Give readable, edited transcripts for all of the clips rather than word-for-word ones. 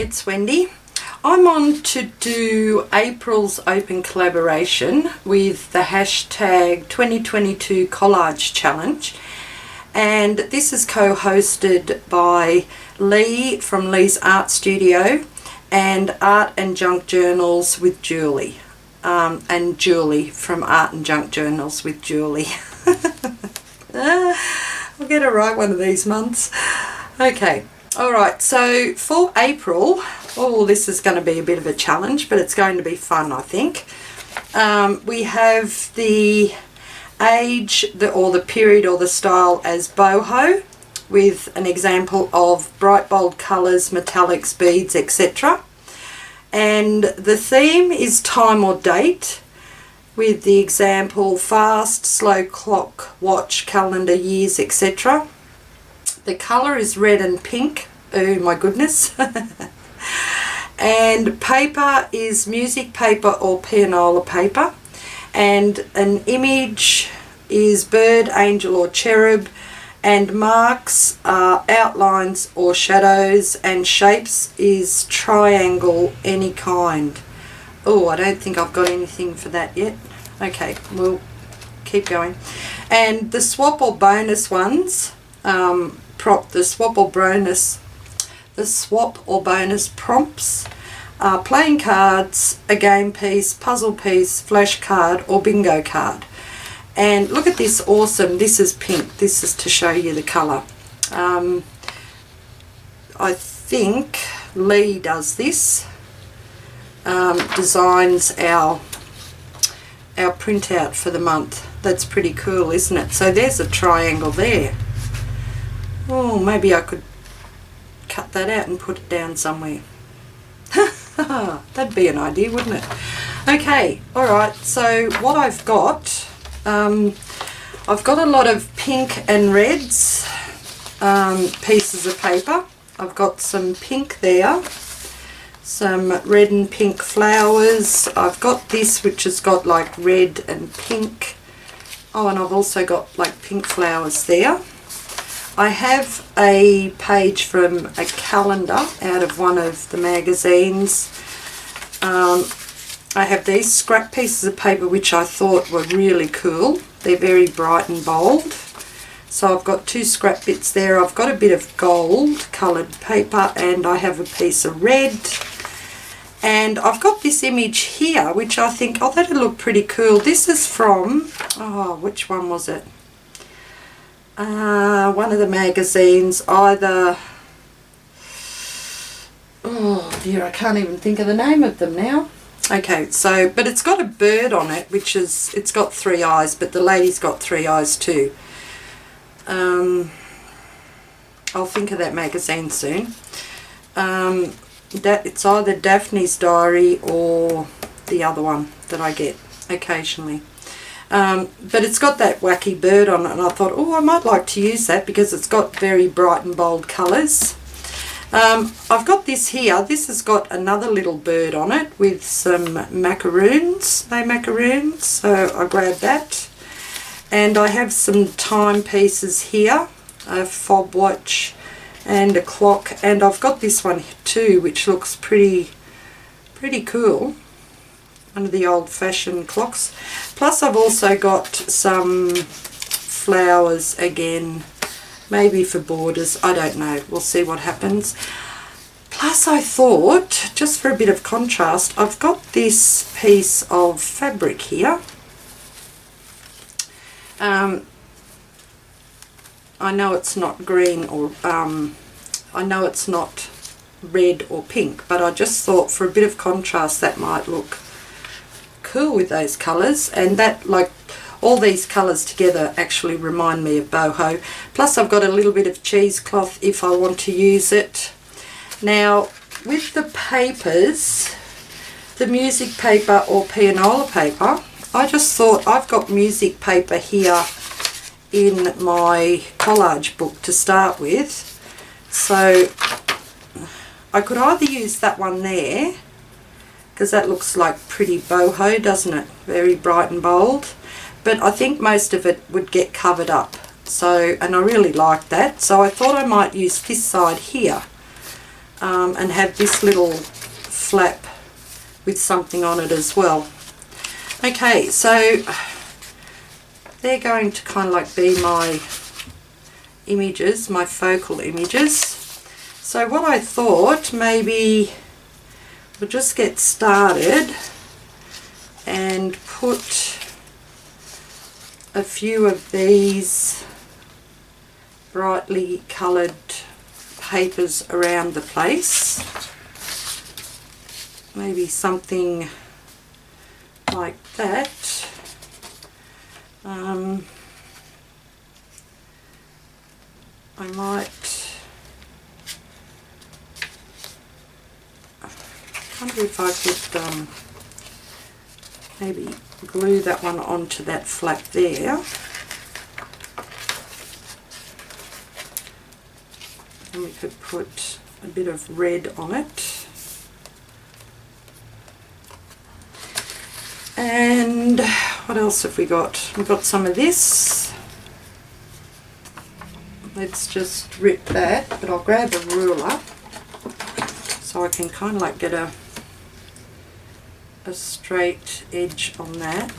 it's Wendy. I'm on to do April's open collaboration with the hashtag 2022 Collage Challenge, and this is co-hosted by Leigh from Leigh's Art Studio and Art and Junk Journals with Julie, and Julie from Art and Junk Journals with Julie. I'll get it right one of these months. Okay. Alright, so for April, this is going to be a bit of a challenge, but it's going to be fun, I think. We have the age, or the period, or the style as boho, with an example of bright bold colours, metallics, beads, etc. And the theme is time or date, with the example fast, slow clock, watch, calendar, years, etc. The colour is red and pink. Oh my goodness. And paper is music paper or pianola paper. And an image is bird, angel or cherub. And marks are outlines or shadows. And shapes is triangle, any kind. Oh, I don't think I've got anything for that yet. Okay, we'll keep going. And the swap or bonus ones, the swap or bonus prompts are playing cards, a game piece, puzzle piece, flashcard or bingo card. And look at this awesome, this is pink, this is to show you the colour. I think Leigh does this, designs our printout for the month. That's pretty cool, isn't it? So there's a triangle there. Oh, maybe I could cut that out and put it down somewhere. That'd be an idea, wouldn't it? Okay, alright, so what I've got a lot of pink and reds pieces of paper. I've got some pink there, some red and pink flowers. I've got this which has got like red and pink. Oh, and I've also got like pink flowers there. I have a page from a calendar out of one of the magazines. I have these scrap pieces of paper which I thought were really cool. They're very bright and bold. So I've got two scrap bits there. I've got a bit of gold coloured paper and I have a piece of red. And I've got this image here which I think, that'll look pretty cool. This is from, which one was it? One of the magazines, either, oh dear, I can't even think of the name of them now. Okay, so, but it's got a bird on it, which is, it's got three eyes, but the lady's got three eyes too. I'll think of that magazine soon. It's either Daphne's Diary or the other one that I get occasionally. But it's got that wacky bird on it, and I thought, I might like to use that because it's got very bright and bold colours. I've got this here. This has got another little bird on it with some macaroons. They're macaroons, so I grabbed that. And I have some timepieces here, a fob watch and a clock. And I've got this one too, which looks pretty cool. One of the old-fashioned clocks. Plus I've also got some flowers again, maybe for borders, I don't know, we'll see what happens. Plus I thought, just for a bit of contrast, I've got this piece of fabric here. I know it's not green or I know it's not red or pink, but I just thought for a bit of contrast that might look cool with those colours, and that, like, all these colours together actually remind me of boho. Plus I've got a little bit of cheesecloth if I want to use it. Now with the papers, the music paper or pianola paper, I just thought I've got music paper here in my collage book to start with, so I could either use that one there, because that looks like pretty boho, doesn't it? Very bright and bold. But I think most of it would get covered up. So, and I really like that. So I thought I might use this side here and have this little flap with something on it as well. Okay, so they're going to kind of like be my images, my focal images. So what I thought, maybe we'll just get started and put a few of these brightly coloured papers around the place. Maybe something like that. I might, I wonder if I could maybe glue that one onto that flap there. And we could put a bit of red on it. And what else have we got? We've got some of this. Let's just rip that, but I'll grab a ruler so I can kind of like get a straight edge on that.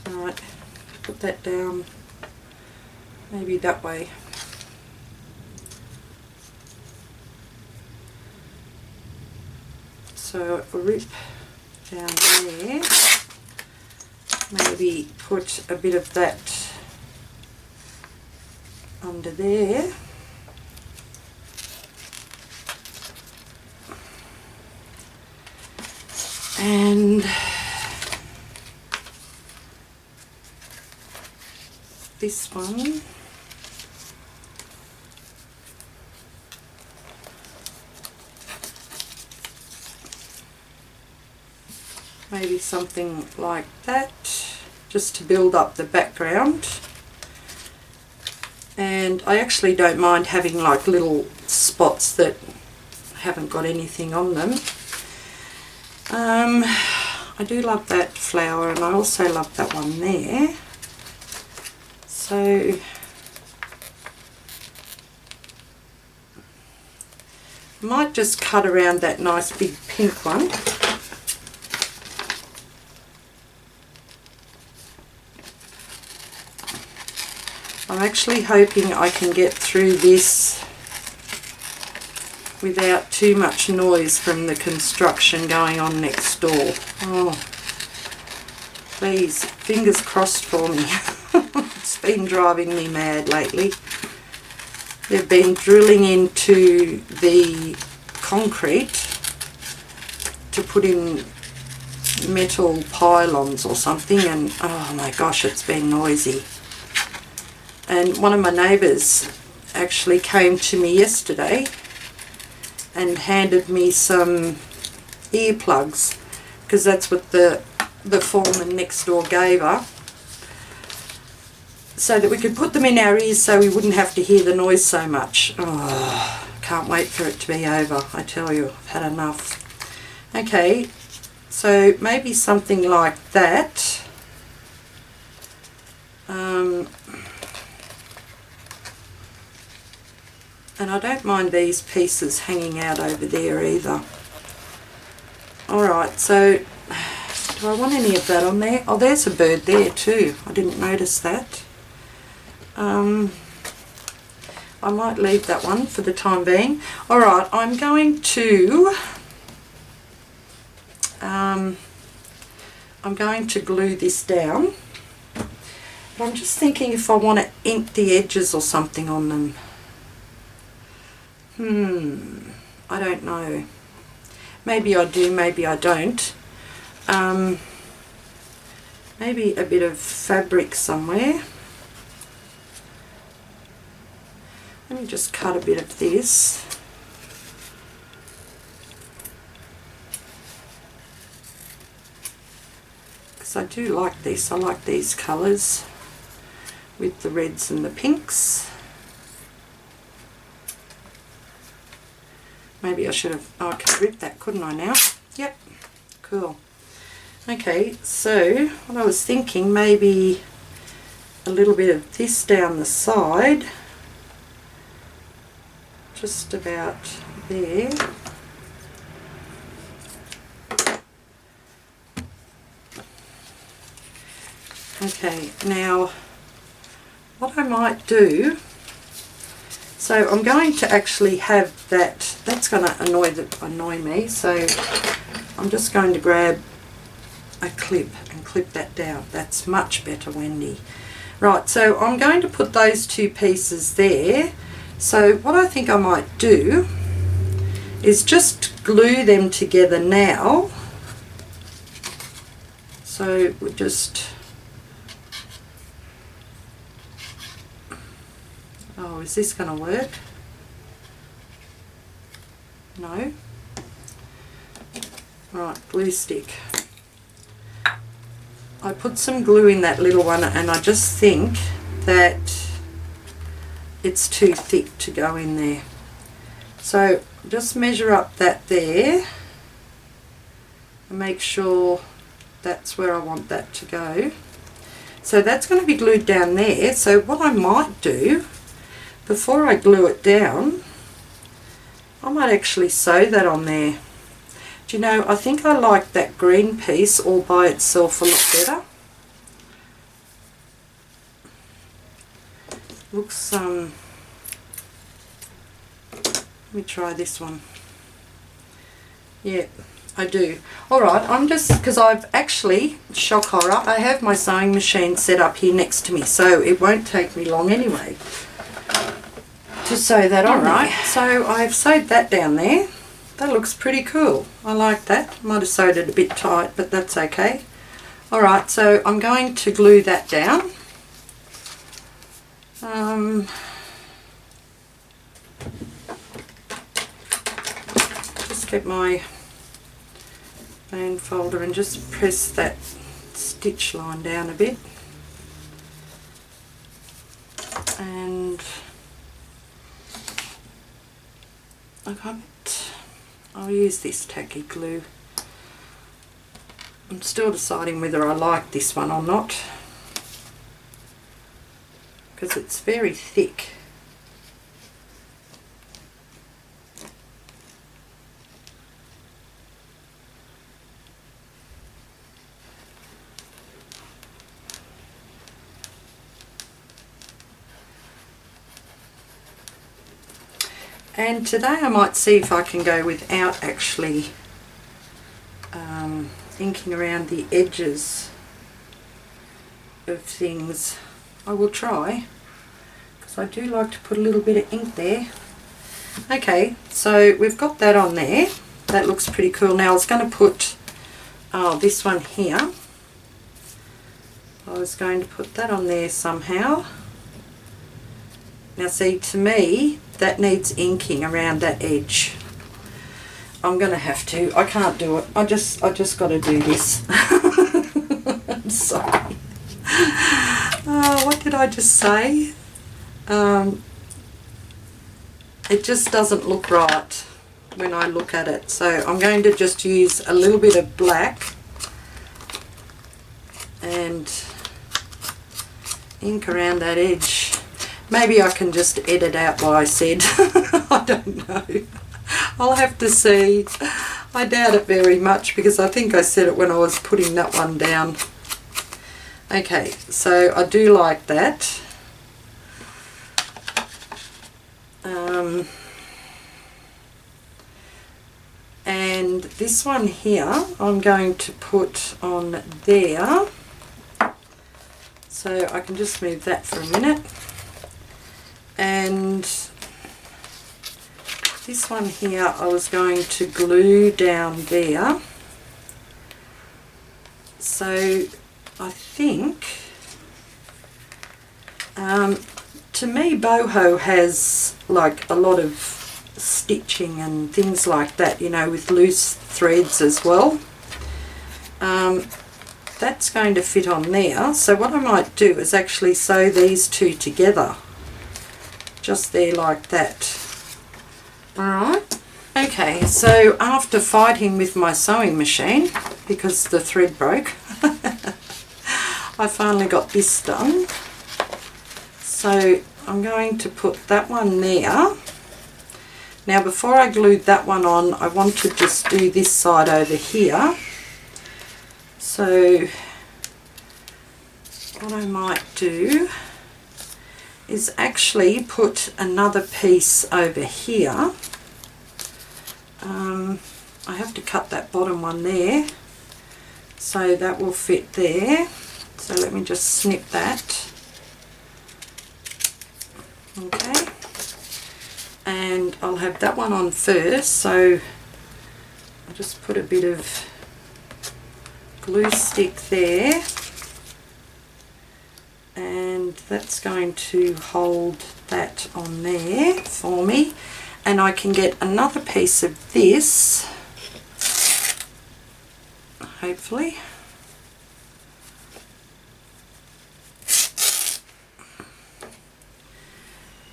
Alright, put that down maybe that way. So a rip down there, maybe put a bit of that under there. And this one, maybe something like that, just to build up the background. And I actually don't mind having like little spots that haven't got anything on them. I do love that flower, and I also love that one there. So I might just cut around that nice big pink one. I'm actually hoping I can get through this without too much noise from the construction going on next door. Oh, please, fingers crossed for me. It's been driving me mad lately. They've been drilling into the concrete to put in metal pylons or something, and oh my gosh, it's been noisy. And one of my neighbours actually came to me yesterday and handed me some earplugs, because that's what the foreman next door gave her, so that we could put them in our ears so we wouldn't have to hear the noise so much. Oh, can't wait for it to be over, I tell you, I've had enough. Okay, so maybe something like that. And I don't mind these pieces hanging out over there either. Alright, so do I want any of that on there? Oh, there's a bird there too. I didn't notice that. I might leave that one for the time being. Alright, I'm going to glue this down. But I'm just thinking if I want to ink the edges or something on them. I don't know. Maybe I do, maybe I don't. Maybe a bit of fabric somewhere. Let me just cut a bit of this. Because I do like this. I like these colours with the reds and the pinks. Maybe I should have, oh, I could rip that, couldn't I now? Yep, cool. Okay, so what I was thinking, maybe a little bit of this down the side. just about there. Okay, now what I might do, so I'm going to actually have that's going to annoy me, so I'm just going to grab a clip and clip that down. That's much better, Wendy. Right, so I'm going to put those two pieces there. So what I think I might do is just glue them together now. So we just, oh, is this going to work? No. Right, glue stick. I put some glue in that little one and I just think that it's too thick to go in there. So just measure up that there and make sure that's where I want that to go. So that's going to be glued down there. So what I might do, before I glue it down, I might actually sew that on there. Do you know, I think I like that green piece all by itself a lot better. Looks, let me try this one. Yeah, I do. Alright, I'm just, because I've actually, shock horror, I have my sewing machine set up here next to me, so it won't take me long anyway to sew that on. Alright, so I've sewed that down there. That looks pretty cool. I like that. Might have sewed it a bit tight, but that's okay. Alright, so I'm going to glue that down. Just get my bone folder and just press that stitch line down a bit. And I'll use this tacky glue. I'm still deciding whether I like this one or not, because it's very thick. And today I might see if I can go without actually inking around the edges of things. I will try, because I do like to put a little bit of ink there. Okay, so we've got that on there. That looks pretty cool. Now I was going to put this one here. I was going to put that on there somehow. Now see, to me, that needs inking around that edge. I'm going to have to. I can't do it. I just got to do this. I'm sorry. What did I just say? It just doesn't look right when I look at it. So I'm going to just use a little bit of black and ink around that edge. Maybe I can just edit out what I said. I don't know. I'll have to see. I doubt it very much, because I think I said it when I was putting that one down. Okay, so I do like that. And this one here I'm going to put on there. So I can just move that for a minute. And this one here I was going to glue down there. So I think, to me, boho has like a lot of stitching and things like that, you know, with loose threads as well. That's going to fit on there. So what I might do is actually sew these two together, just there like that. Alright, okay, so after fighting with my sewing machine because the thread broke, I finally got this done. So I'm going to put that one there, Now before I glued that one on, I want to just do this side over here. So what I might do is actually put another piece over here. I have to cut that bottom one there, so that will fit there. So let me just snip that. Okay, and I'll have that one on first, so I'll just put a bit of glue stick there, and that's going to hold that on there for me. And I can get another piece of this, hopefully.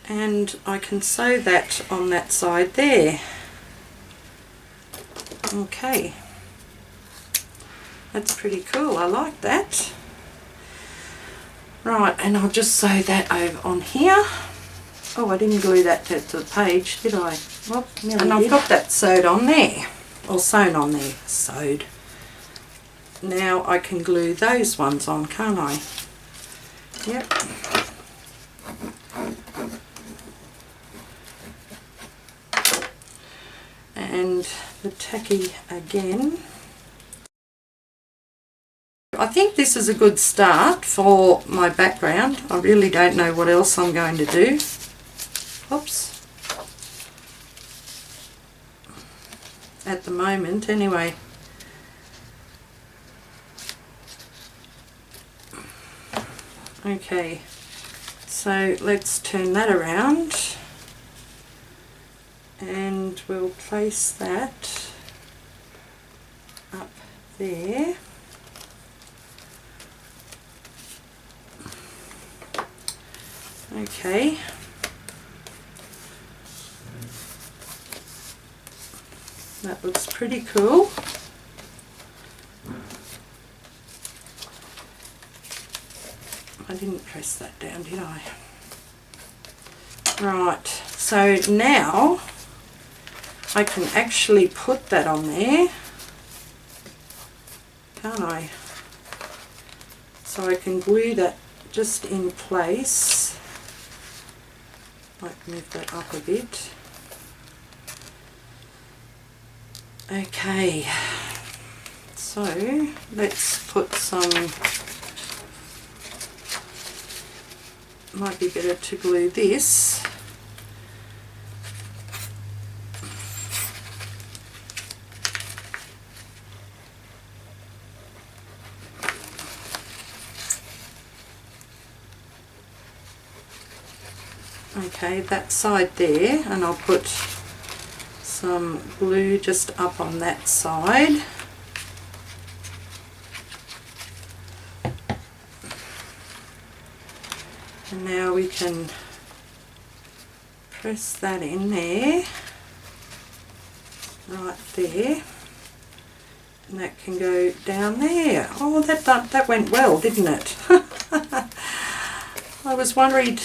And I can sew that on that side there. Okay, that's pretty cool, I like that. Right, and I'll just sew that over on here. Oh, I didn't glue that to the page, did I? Well, and I've got that sewed on there, or sewn on there, sewed. Now I can glue those ones on, can't I? Yep. And the tacky again. I think this is a good start for my background. I really don't know what else I'm going to do. Oops. At the moment, anyway. Okay, so let's turn that around and we'll place that up there. Okay. That looks pretty cool. I didn't press that down, did I? Right, so now I can actually put that on there, can't I? So I can glue that just in place. Might move that up a bit. Okay, so let's put some, might be better to glue this. Okay, that side there, and I'll put some glue just up on that side. And now we can press that in there, right there, and that can go down there. Oh, that went well, didn't it? I was worried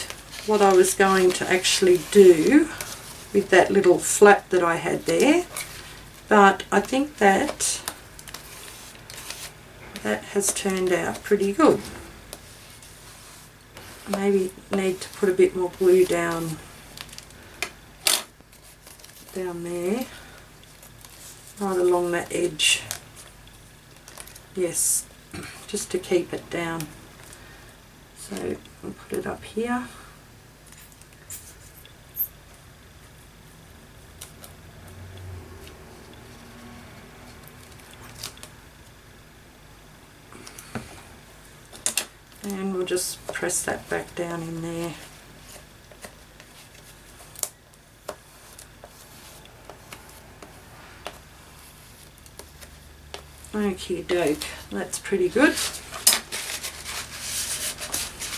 what I was going to actually do with that little flap that I had there, but I think that has turned out pretty good. Maybe need to put a bit more glue down there, right along that edge. Yes, just to keep it down. So I'll put it up here. And we'll just press that back down in there. Okie doke, that's pretty good.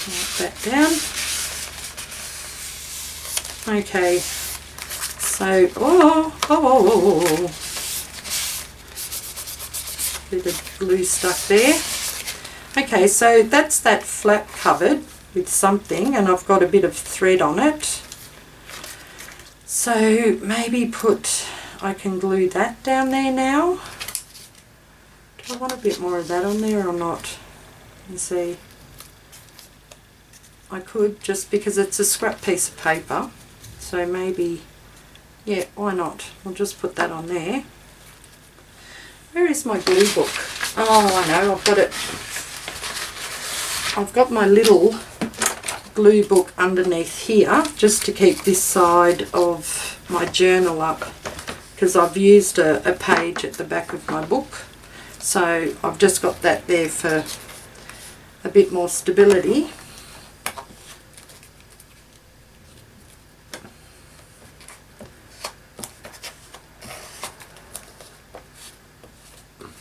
Wipe that down. Okay, so, bit of glue stuck there. Okay, so that's that flap covered with something, and I've got a bit of thread on it. So maybe I can glue that down there now. Do I want a bit more of that on there or not? You see, I could, just because it's a scrap piece of paper. So maybe, yeah, why not? I'll just put that on there. Where is my glue book? Oh, I know, I've got it. I've got my little glue book underneath here, just to keep this side of my journal up, because I've used a page at the back of my book. So I've just got that there for a bit more stability.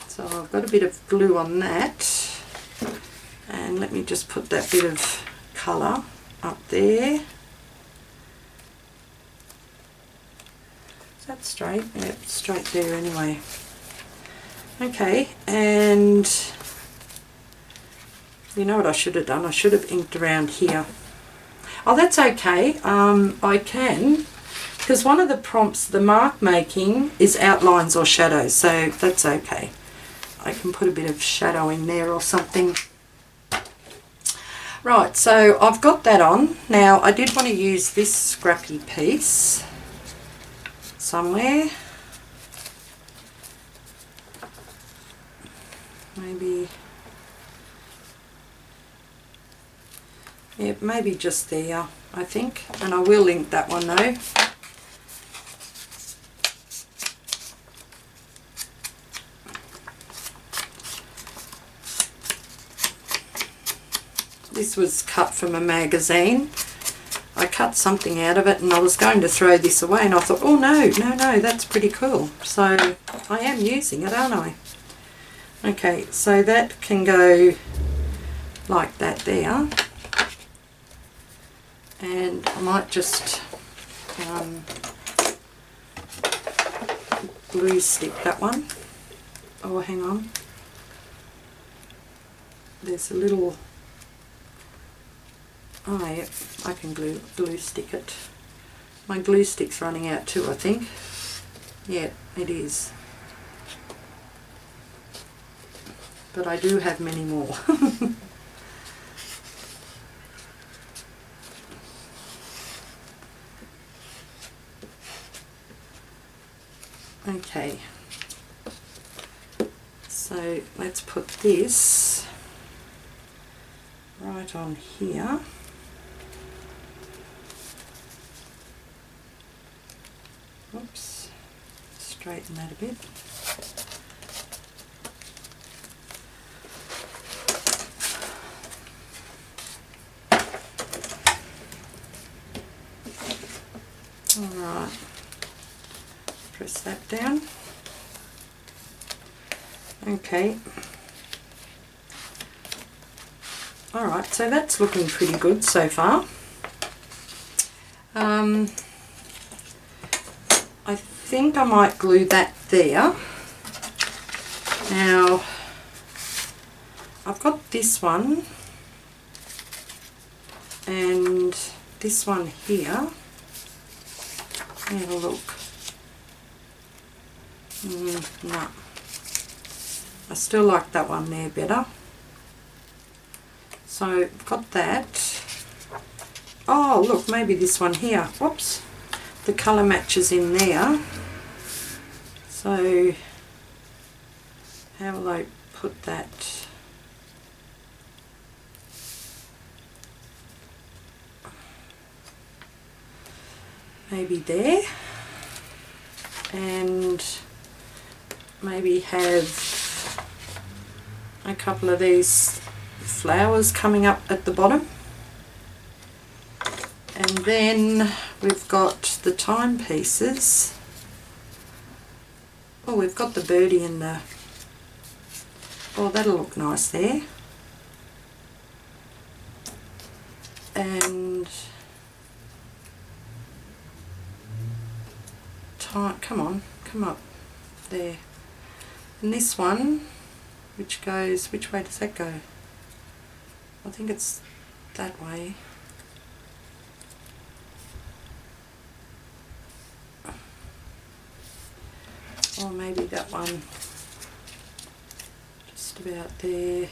So I've got a bit of glue on that, and let me just put that bit of colour up there. Is that straight? Yep, straight there anyway. Okay, and you know what I should have done? I should have inked around here. Oh, that's okay. I can, because one of the prompts, the mark making, is outlines or shadows, so that's okay. I can put a bit of shadow in there or something. Right, so I've got that on. Now I did want to use this scrappy piece somewhere. Maybe, yeah, maybe just there, I think. And I will ink that one though. This was cut from a magazine. I cut something out of it and I was going to throw this away, and I thought, oh no, that's pretty cool. So I am using it, aren't I? Okay, so that can go like that there, and I might just glue stick that one. Oh, hang on, there's a little, oh yeah, I can glue stick it. My glue stick's running out too, I think. Yeah, it is. But I do have many more. Okay, so let's put this right on here. Oops, straighten that a bit. Alright, press that down. Okay. Alright, so that's looking pretty good so far. I think I might glue that there. Now, I've got this one and this one here. Have a look. No. I still like that one there better. So I've got that. Oh look, maybe this one here. Whoops. The colour matches in there. So how will I put that? Maybe there, and maybe have a couple of these flowers coming up at the bottom, and then we've got the timepieces. Oh, we've got the birdie in the, oh, that'll look nice there. And come on, come up there. And this one, which goes, which way does that go? I think it's that way. maybe that one just about there.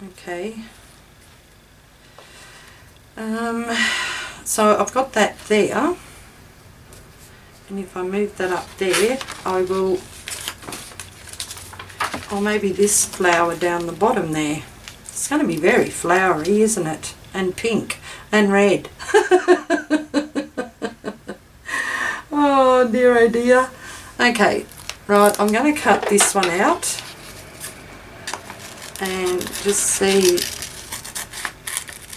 Okay. So I've got that there, and if I move that up there, I'll maybe this flower down the bottom there. It's going to be very flowery, isn't it? And pink and red. Oh dear, oh dear. Okay, right, I'm going to cut this one out and just see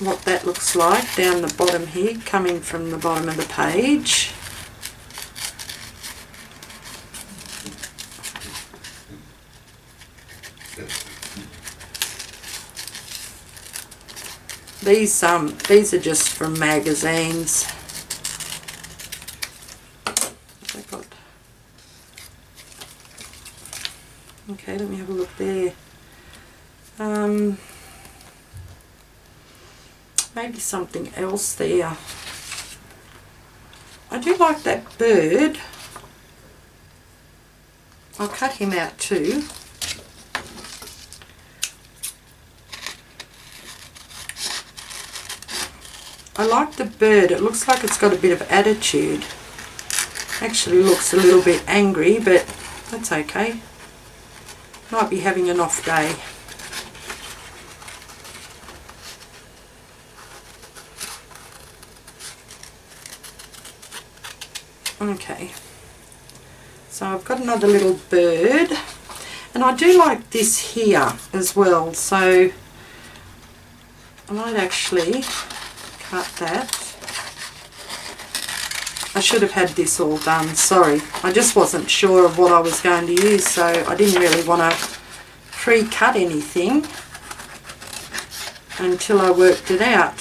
what that looks like down the bottom here, coming from the bottom of the page. These are just from magazines. Okay, let me have a look there. Maybe something else there. I do like that bird. I'll cut him out too. I like the bird. It looks like it's got a bit of attitude. Actually looks a little bit angry, but that's okay. Might be having an off day. Okay, so I've got another little bird, and I do like this here as well, so I might actually cut that. I should have had this all done, sorry. I just wasn't sure of what I was going to use, so I didn't really want to pre-cut anything until I worked it out.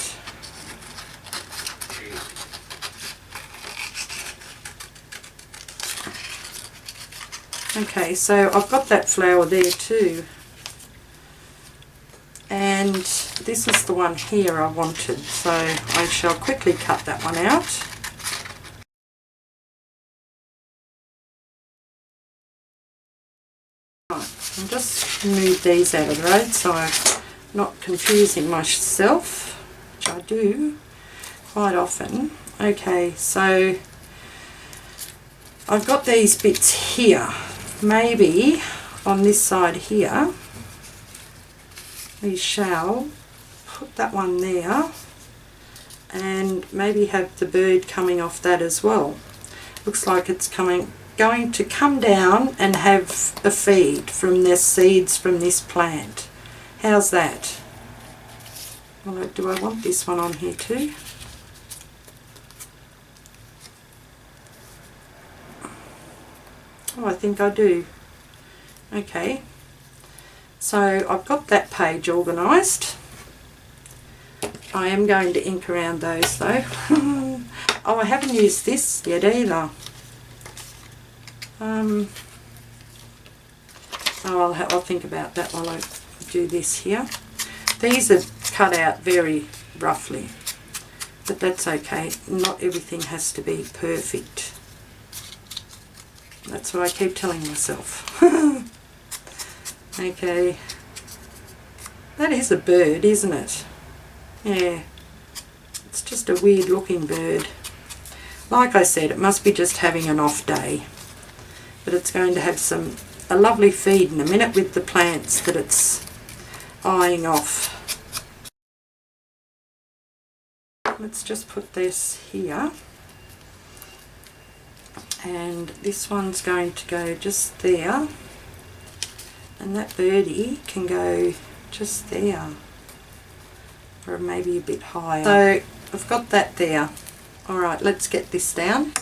Okay, so I've got that flower there too, and this is the one here I wanted, so I shall quickly cut that one out. Right, I'll just move these out of the road so I'm not confusing myself, which I do quite often. Okay, so I've got these bits here. Maybe on this side here we shall put that one there and maybe have the bird coming off that as well. Looks like it's going to come down and have a feed from the seeds from this plant. How's that? Well, do I want this one on here too? Oh, I think I do. Okay, so I've got that page organised. I am going to ink around those though. Oh, I haven't used this yet either. I'll think about that while I do this here. These are cut out very roughly, but that's okay. Not everything has to be perfect. That's what I keep telling myself. Okay. That is a bird, isn't it? Yeah. It's just a weird looking bird. Like I said, it must be just having an off day. But it's going to have a lovely feed in a minute with the plants that it's eyeing off. Let's just put this here. And this one's going to go just there, and that birdie can go just there, or maybe a bit higher. So I've got that there. Alright, let's get this down.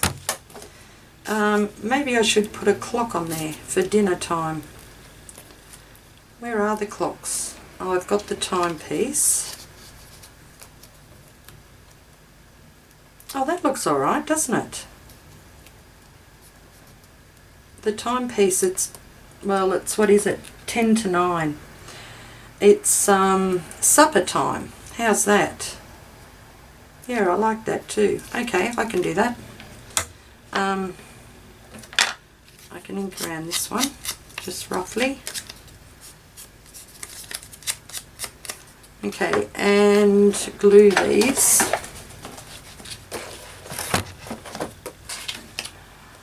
Maybe I should put a clock on there for dinner time. Where are the clocks? Oh, I've got the timepiece. Oh, that looks alright, doesn't it? The timepiece, it's, what is it, 10 to 9. It's supper time. How's that? Yeah, I like that too. Okay, I can do that. I can ink around this one, just roughly. Okay, and glue these.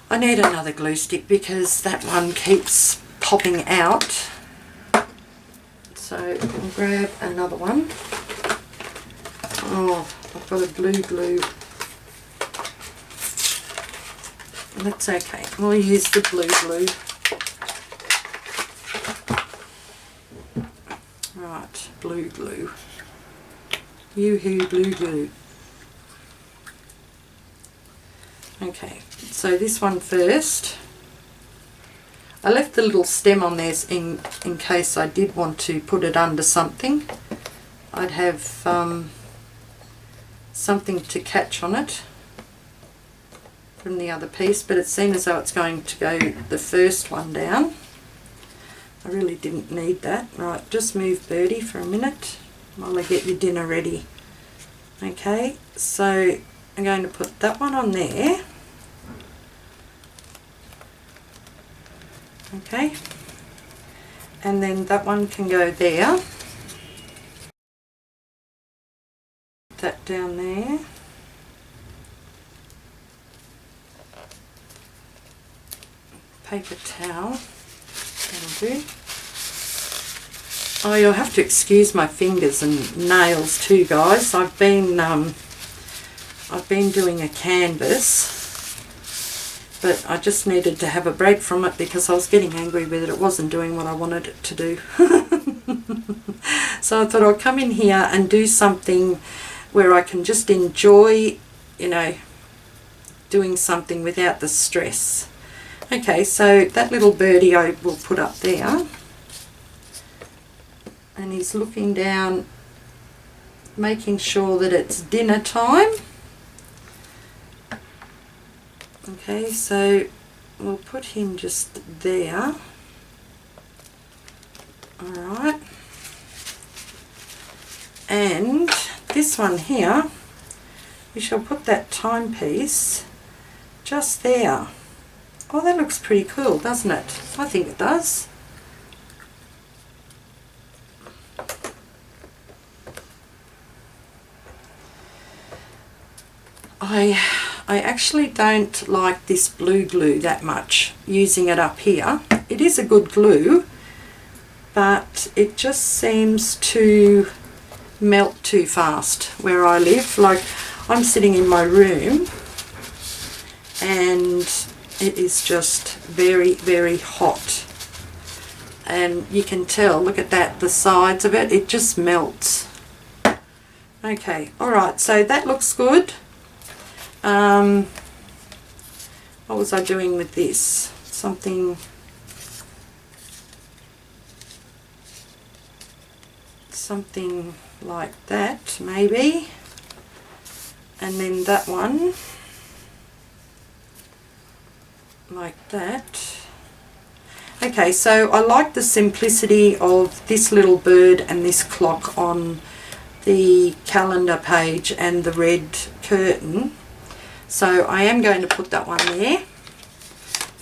I need another glue stick because that one keeps popping out. So I'll grab another one. Oh, I've got a blue glue. That's okay. We'll use the blue glue. Right, blue glue. Yoo-hoo, blue glue. Okay, so this one first. I left the little stem on there in case I did want to put it under something. I'd have something to catch on it from the other piece, but it seems as though it's going to go the first one down. I really didn't need that. Right, just move Birdie for a minute while I get your dinner ready. Okay, so I'm going to put that one on there. Okay, and then that one can go there. That down there. Paper towel, that'll do. Oh, you'll have to excuse my fingers and nails too, guys. I've been doing a canvas, but I just needed to have a break from it because I was getting angry with it. It wasn't doing what I wanted it to do. So I thought I'll come in here and do something where I can just enjoy, you know, doing something without the stress. Okay, so that little birdie I will put up there, and he's looking down, making sure that it's dinner time. Okay, so we'll put him just there. Alright, and this one here, we shall put that timepiece just there. Oh, that looks pretty cool, doesn't it? I think it does. I actually don't like this blue glue that much, using it up here. It is a good glue, but it just seems to melt too fast where I live. Like, I'm sitting in my room and it is just very, very hot, and you can tell, look at that, the sides of it, it just melts. Okay, alright, so that looks good. What was I doing with this? Something like that maybe, and then that one like that. Okay, so I like the simplicity of this little bird and this clock on the calendar page and the red curtain. So I am going to put that one there,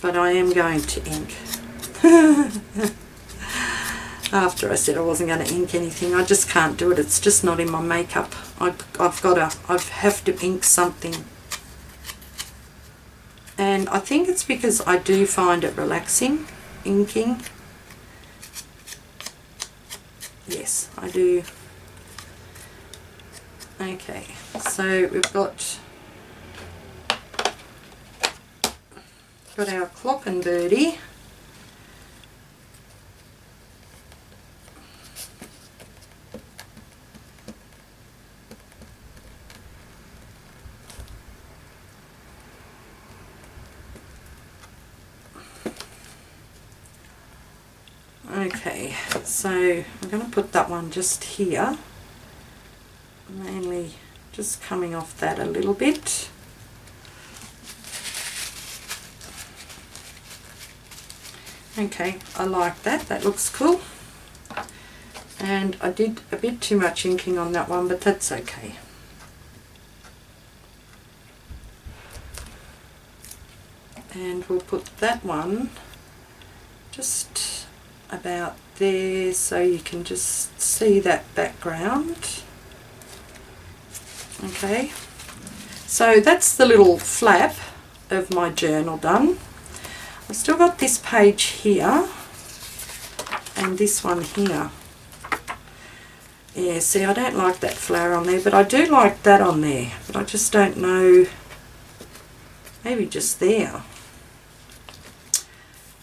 but I am going to ink. After I said I wasn't going to ink anything, I just can't do it. It's just not in my makeup. I have to ink something. And I think it's because I do find it relaxing, inking. Yes, I do. Okay, so we've got our clock and birdie. Okay, so I'm going to put that one just here, mainly just coming off that a little bit. Okay, I like that, that looks cool. And I did a bit too much inking on that one, but that's okay. And we'll put that one just about there so you can just see that background. Okay, so that's the little flap of my journal done. I've still got this page here and this one here. Yeah, see, I don't like that flower on there, but I do like that on there, but I just don't know, maybe just there.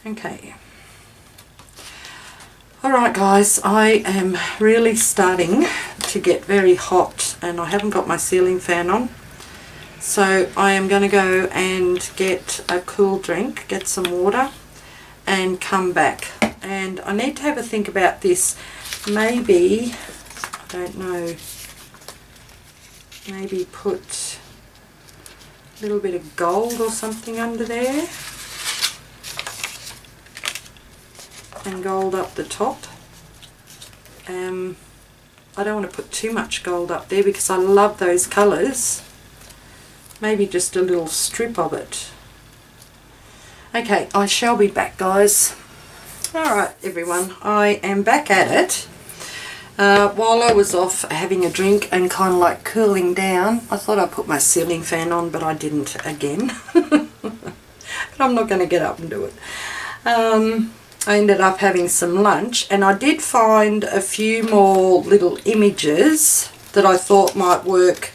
Okay. Alright guys, I am really starting to get very hot and I haven't got my ceiling fan on. So I am going to go and get a cool drink, get some water and come back. And I need to have a think about this. Maybe, I don't know, maybe put a little bit of gold or something under there. And gold up the top. I don't want to put too much gold up there because I love those colours. Maybe just a little strip of it. Okay, I shall be back guys. Alright everyone, I am back at it. While I was off having a drink and kind of like cooling down, I thought I'd put my ceiling fan on, but I didn't again. But I'm not going to get up and do it. I ended up having some lunch and I did find a few more little images that I thought might work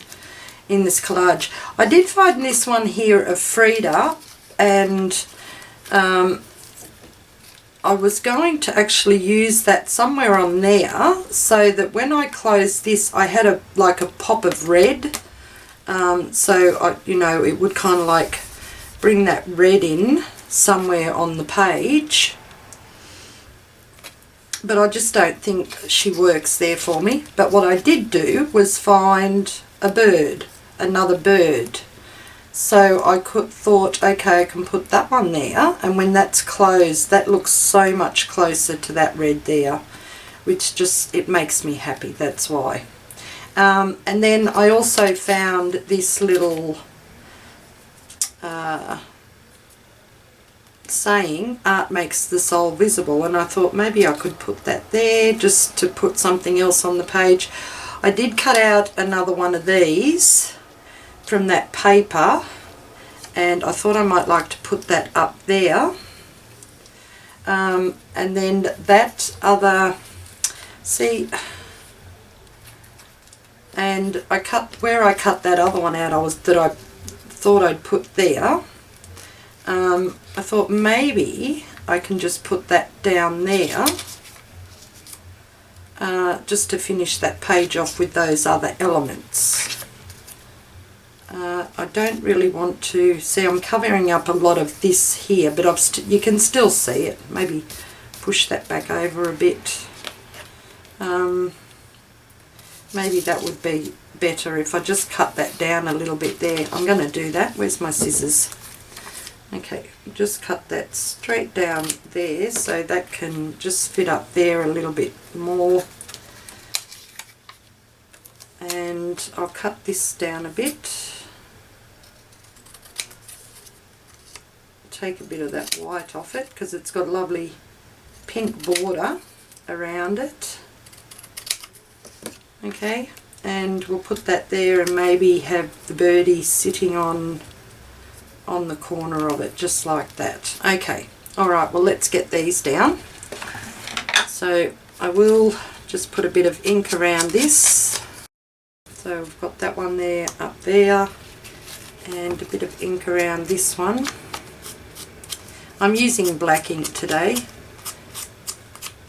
in this collage. I did find this one here of Frida, and I was going to actually use that somewhere on there so that when I closed this I had like a pop of red, so you know, it would kind of like bring that red in somewhere on the page. But I just don't think she works there for me. But what I did do was find a bird, another bird. So I thought, okay, I can put that one there, and when that's closed, that looks so much closer to that red there, which just, it makes me happy, that's why. And then I also found this little saying, art makes the soul visible, and I thought maybe I could put that there just to put something else on the page. I did cut out another one of these from that paper and I thought I might like to put that up there, and then that other, see, and I cut, where I cut that other one out, I thought I'd put there. I thought maybe I can just put that down there, just to finish that page off with those other elements. I don't really want to, see, I'm covering up a lot of this here, but you can still see it. Maybe push that back over a bit. Maybe that would be better if I just cut that down a little bit there. I'm going to do that. Where's my scissors? Okay, just cut that straight down there so that can just fit up there a little bit more. And I'll cut this down a bit. Take a bit of that white off it because it's got a lovely pink border around it. Okay, and we'll put that there and maybe have the birdie sitting on the corner of it, just like that. Okay, alright, well let's get these down. So I will just put a bit of ink around this. So we've got that one there, up there, and a bit of ink around this one. I'm using black ink today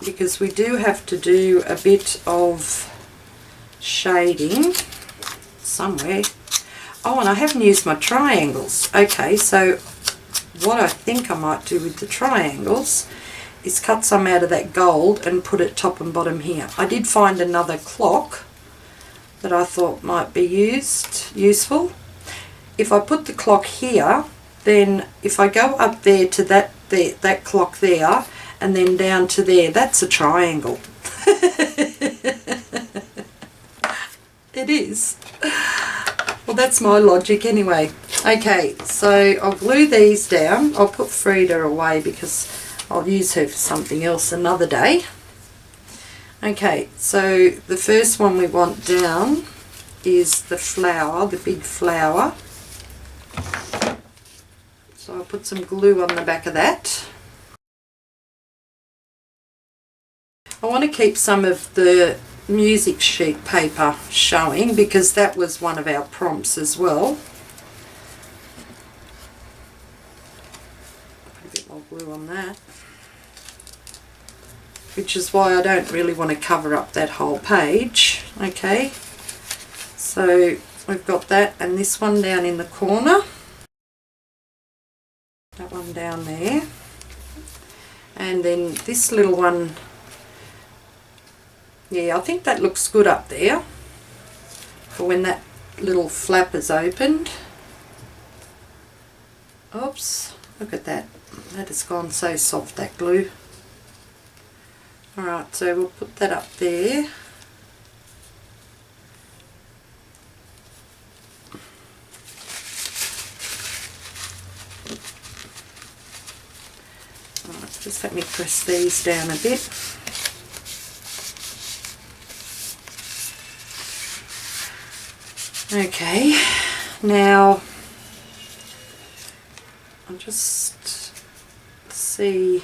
because we do have to do a bit of shading somewhere. Oh, and I haven't used my triangles. Okay, so what I think I might do with the triangles is cut some out of that gold and put it top and bottom here. I did find another clock that I thought might be useful. If I put the clock here, then if I go up there to that clock there and then down to there, that's a triangle. It is. Well, that's my logic anyway. Okay, so I'll glue these down. I'll put Frida away because I'll use her for something else another day. Okay, so the first one we want down is the flower, the big flower. So I'll put some glue on the back of that. I want to keep some of the music sheet paper showing because that was one of our prompts as well. Put a bit more glue on that. Which is why I don't really want to cover up that whole page. Okay, so we've got that and this one down in the corner. That one down there. And then this little one, yeah, I think that looks good up there for when that little flap is opened. Oops, look at that. That has gone so soft, that glue. Alright, so we'll put that up there. Alright, just let me press these down a bit. Okay, now I'll just see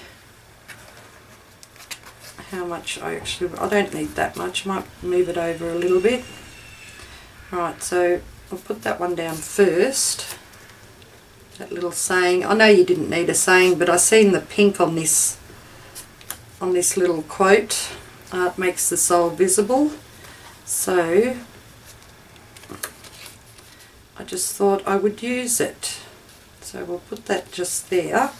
how much I don't need that much. I might move it over a little bit. Right, so I'll put that one down first. That little saying. I know you didn't need a saying, but I seen the pink on this little quote. It makes the soul visible. So I just thought I would use it. So we'll put that just there.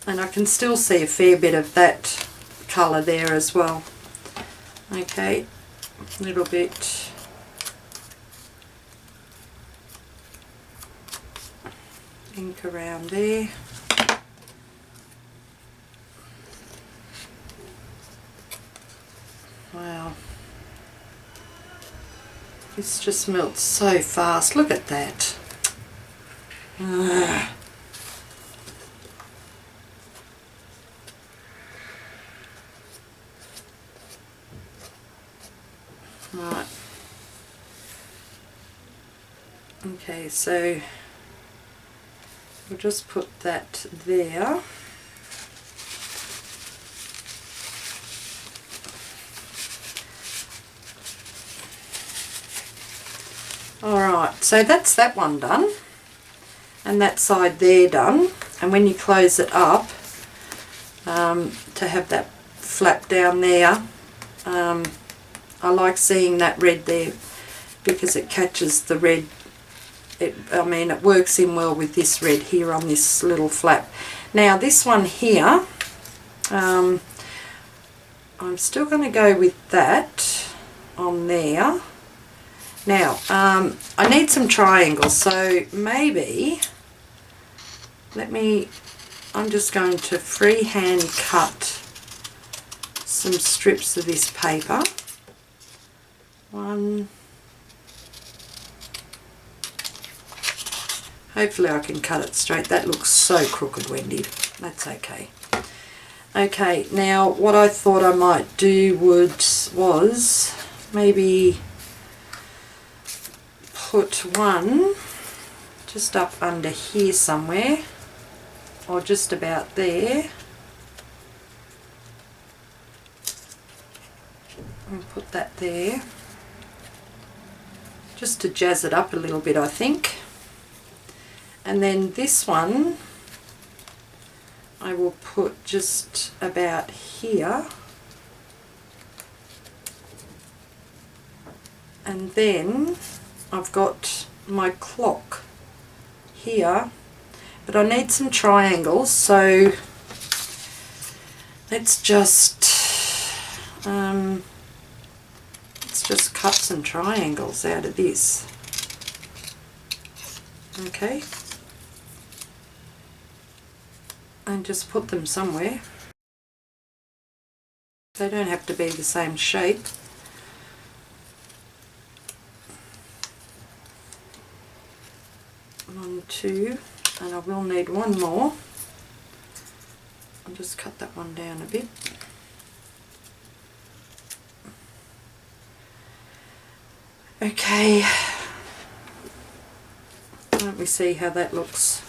And I can still see a fair bit of that colour there as well. Okay, a little bit. Ink around there. Wow. This just melts so fast. Look at that. Right. Okay, so we'll just put that there. Alright, so that's that one done. And that side there done. And when you close it up, to have that flap down there, I like seeing that red there because it catches the red. I mean, it works in well with this red here on this little flap. Now this one here, I'm still going to go with that on there. Now, I need some triangles, so maybe, I'm just going to freehand cut some strips of this paper. One. Hopefully I can cut it straight. That looks so crooked, Wendy. That's okay. Okay, now what I thought I might do was maybe put one just up under here somewhere, or just about there, and put that there just to jazz it up a little bit, I think. And then this one I will put just about here, and then I've got my clock here, but I need some triangles, so let's just cut some triangles out of this. Okay, and just put them somewhere. They don't have to be the same shape. 2, and I will need one more. I'll just cut that one down a bit. Okay, let me see how that looks,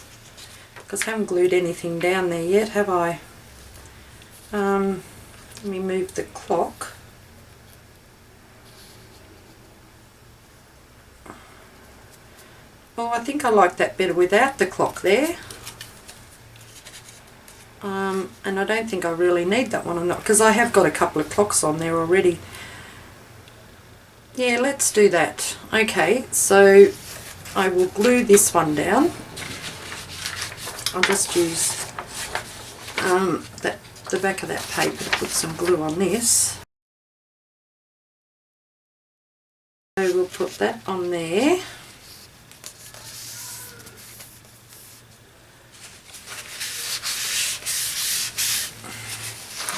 because I haven't glued anything down there yet, have I? Let me move the clock. Oh, I think I like that better without the clock there. And I don't think I really need that one or not, because I have got a couple of clocks on there already. Yeah, let's do that. Okay, so I will glue this one down. I'll just use the back of that paper to put some glue on this. So we'll put that on there.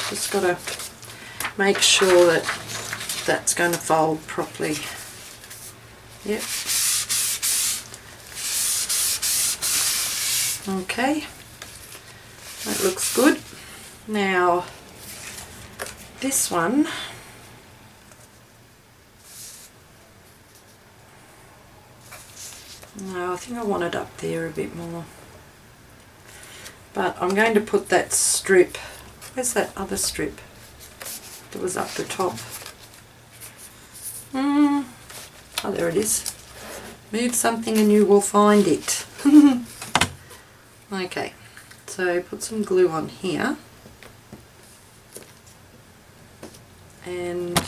Just got to make sure that that's going to fold properly. Yep. Okay, that looks good. Now this one, no, I think I want it up there a bit more, but I'm going to put that strip. Where's that other strip that was up the top? Oh, there it is. Move something and you will find it. Okay, so put some glue on here, and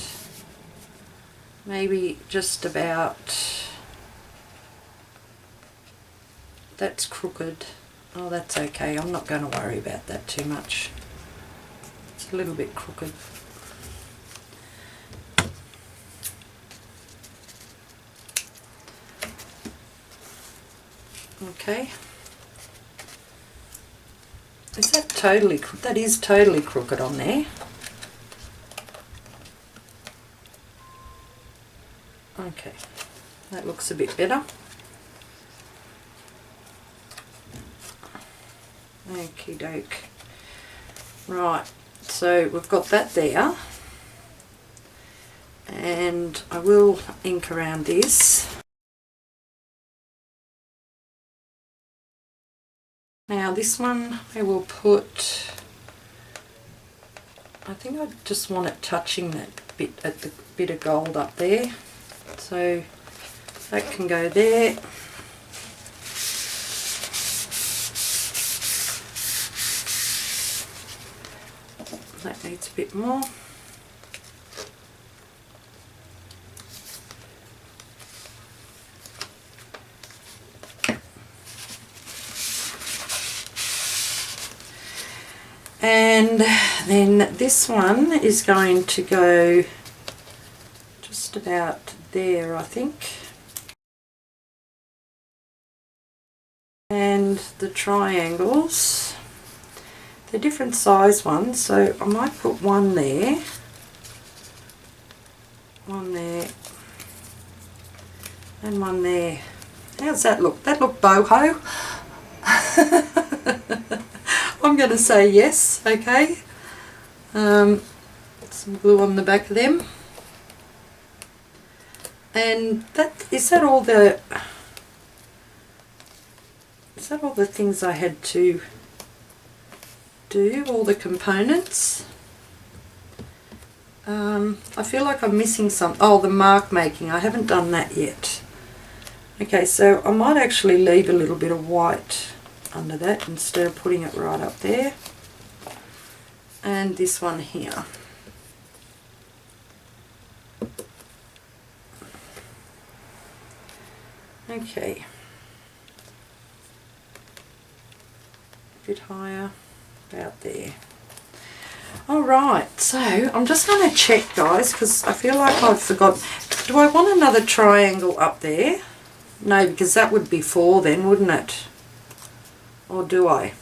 maybe just about, that's crooked. Oh, that's okay, I'm not going to worry about that too much. It's a little bit crooked. Okay. Is that totally crooked? That is totally crooked on there. Okay, that looks a bit better. Okie doke. Right, so we've got that there, and I will ink around this. Now this one I will put, I think I just want it touching that bit at the bit of gold up there, so that can go there. That needs a bit more. And then this one is going to go just about there, I think. And the triangles, they're different size ones, so I might put one there, and one there. How's that look? That look boho? I'm going to say yes. Okay. Some glue on the back of them. And is that all the things I had to do, all the components? I feel like I'm missing some. Oh, the mark making, I haven't done that yet. Okay, so I might actually leave a little bit of white under that instead of putting it right up there. And this one here. Okay. A bit higher, about there. Alright, so I'm just going to check, guys, because I feel like I've forgotten. Do I want another triangle up there? No, because that would be 4 then, wouldn't it? Or do I?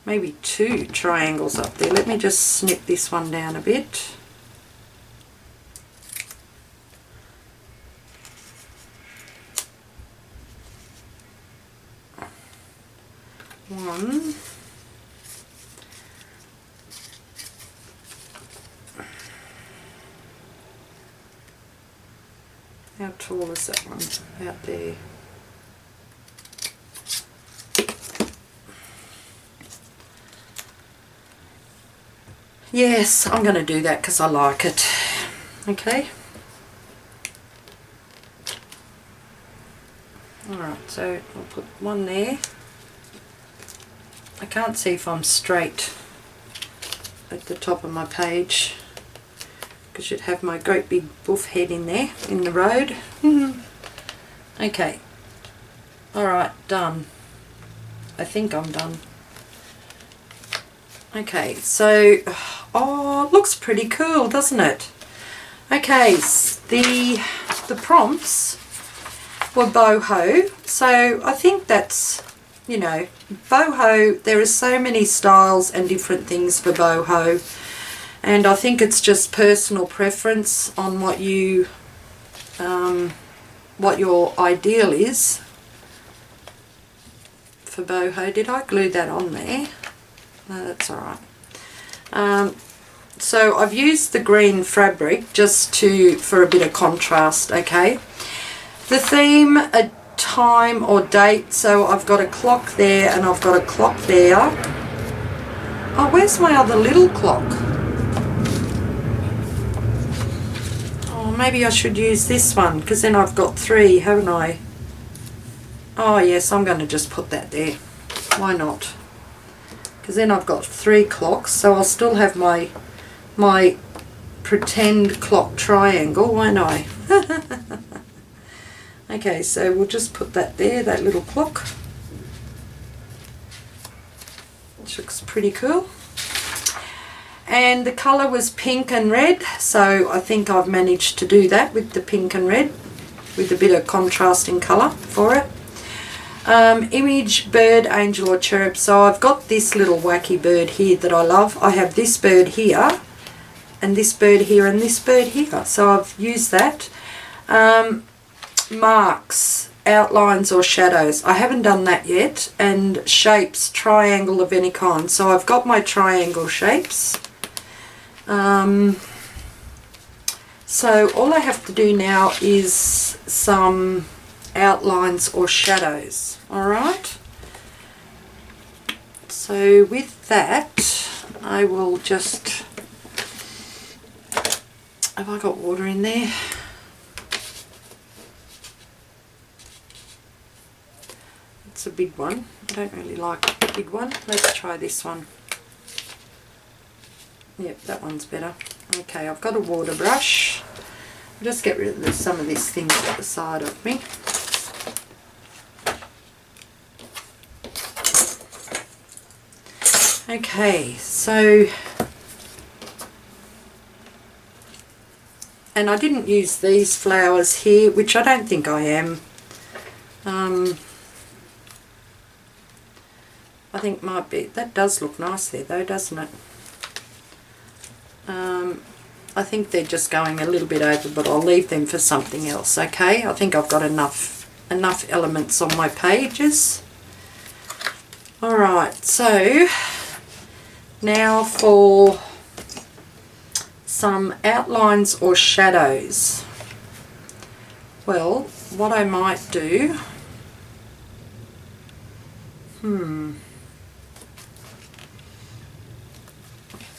Maybe 2 triangles up there. Let me just snip this one down a bit. one. How tall is that one out there? Yes, I'm going to do that because I like it. Okay. Alright, so I'll put one there. I can't see if I'm straight at the top of my page because you'd have my great big buff head in there in the road. Okay. Alright, done. I think I'm done. Okay, so, oh, it looks pretty cool, doesn't it? Okay, the prompts were boho, so I think that's, you know, boho, there are so many styles and different things for boho, and I think it's just personal preference on what you, what your ideal is for boho. Did I glue that on there? No, that's alright. So I've used the green fabric just for a bit of contrast, okay? The theme, a time or date, so I've got a clock there and I've got a clock there. Oh, where's my other little clock? Oh, maybe I should use this one because then I've got three, haven't I? Oh yes, I'm going to just put that there. Why not? Because then I've got 3 clocks, so I'll still have my pretend clock triangle, won't I? Okay, so we'll just put that there, that little clock. Which looks pretty cool. And the colour was pink and red, so I think I've managed to do that with the pink and red, with a bit of contrasting colour for it. Image, bird, angel or cherub. So I've got this little wacky bird here that I love. I have this bird here and this bird here and this bird here. So I've used that. Marks, outlines or shadows. I haven't done that yet. And shapes, triangle of any kind. So I've got my triangle shapes. So all I have to do now is some outlines or shadows. Alright, so with that I will just, have I got water in there? It's a big one. I don't really like a big one. Let's try this one. Yep, that one's better. Okay, I've got a water brush. I'll just get rid of some of these things at the side of me. Okay, so, and I didn't use these flowers here, which I don't think I am. I think might be, that does look nice there though, doesn't it? I think they're just going a little bit over, but I'll leave them for something else, okay? I think I've got enough elements on my pages. Alright, so now for some outlines or shadows. Well, what I might do,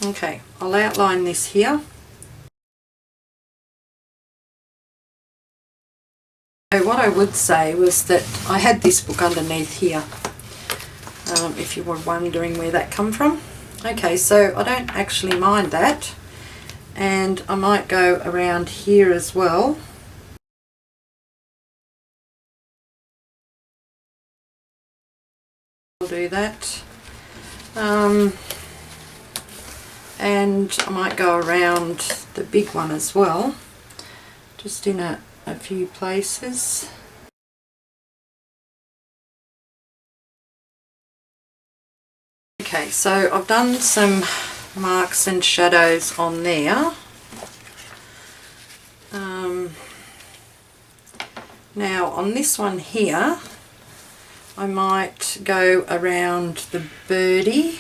okay, I'll outline this here. So what I would say was that I had this book underneath here, if you were wondering where that come from. Okay, so I don't actually mind that, and I might go around here as well. I'll do that, and I might go around the big one as well, just in a few places. Okay, so I've done some marks and shadows on there. Now on this one here, I might go around the birdie.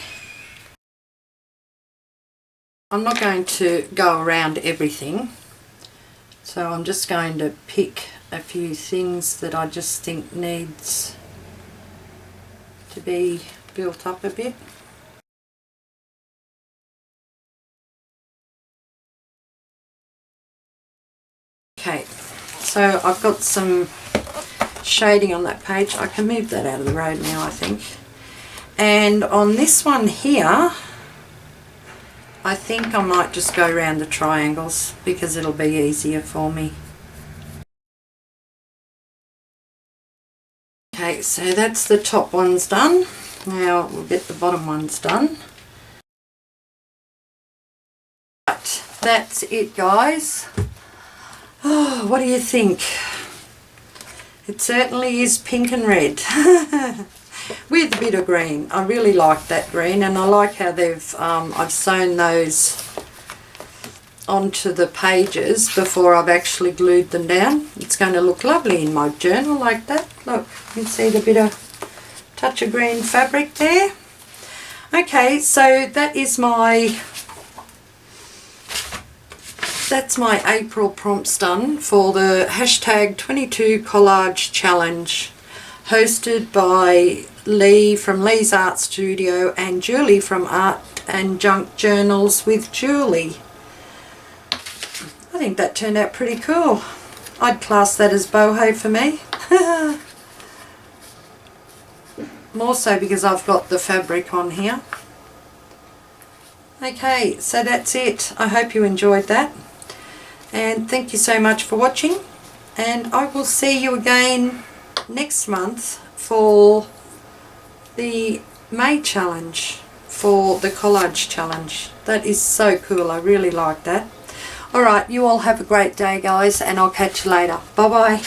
I'm not going to go around everything, so I'm just going to pick a few things that I just think needs to be built up a bit. Okay, so I've got some shading on that page. I can move that out of the road now, I think. And on this one here, I think I might just go around the triangles because it'll be easier for me. Okay, so that's the top ones done. Now we'll get the bottom ones done. But that's it, guys. Oh, what do you think? It certainly is pink and red with a bit of green. I really like that green, and I like how they've I've sewn those onto the pages before I've actually glued them down. It's going to look lovely in my journal like that. Look, you can see the bit of touch of green fabric there. Okay, so that is that's my April prompts done for the hashtag 22 Collage Challenge, hosted by Leigh from Leigh's Art Studio and Julie from Art and Junk Journals with Julie. I think that turned out pretty cool. I'd class that as boho for me. More so because I've got the fabric on here. Okay, so that's it. I hope you enjoyed that. And thank you so much for watching. And I will see you again next month for the May challenge, for the collage challenge. That is so cool. I really like that. Alright, you all have a great day, guys, and I'll catch you later. Bye bye.